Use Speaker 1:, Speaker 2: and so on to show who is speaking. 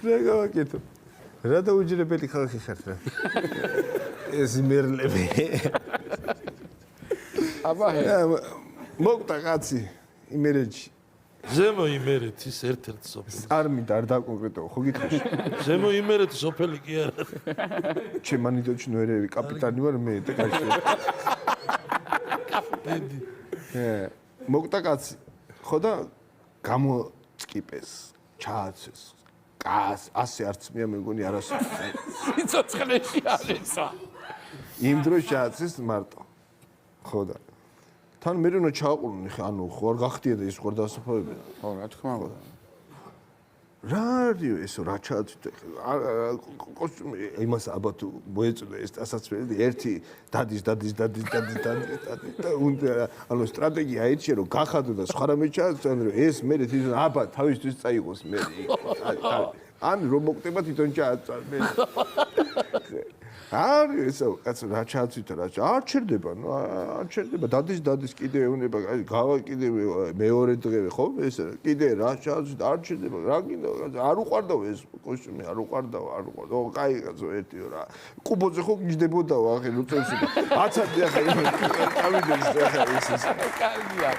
Speaker 1: რა გავაკეთო? რა დაუჯერებელი ხალხი ხართ რა. ეს იმერლები.
Speaker 2: აბა
Speaker 1: მოკტა კაცი იმერეთში.
Speaker 3: ზემო იმერეთის ერთ-ერთ სოფელი.
Speaker 1: არ მინდა არ დაკონკრეტო, ხო გითხარ?
Speaker 3: ზემო იმერეთის სოფელი კი არა.
Speaker 1: ჩემანიდოჩ ნოერევი კაპიტანი ვარ მე და კაცი.
Speaker 3: კაპიტანი.
Speaker 1: მოკტა კაცი. ხო და გამოწკიპეს, ჩააცეს. კაც, ასე არც მე მეგონი არასოდეს.
Speaker 2: სიცოცხლეში არისა.
Speaker 1: იმ დროს ჩააცეს მარტო. ხო და თან მე რომ ჩააყოლნი ხე ანუ ხო არ გახდია და ის ხო დასაფავებია.
Speaker 2: ხო, რა თქმა უნდა.
Speaker 1: რა არისო ესო რა ჩააცვით იმას აბა თუ მოეწოდა ეს დასაცველი ერთი დადის და უნდა ანუ სტრატეგია აიჩე რომ გახადო და სხვა რამე ჩააცვენ რომ ეს მე აბა თავისთვის წაიღოს მე ან რომ მოკტება თვითონ ჩააცვალ მე არის ესო კაცო რა ჩააცვით რა არ ჩერდება ნუ არ ჩერდება დადის კიდე ეუნება გავა კიდე მეორე დღე ხო ეს კიდე რა ჩააცვით არ ჩერდება რა კიდე არ უყარდაო ეს კოსტიუმი არ უყარდაო კაი კაცო ერთიო რა კუბოზე ხო გიждდებოდაო ახლა ნუ წელს აცადე ახლა წავიდეს ახლა ეს
Speaker 2: კაია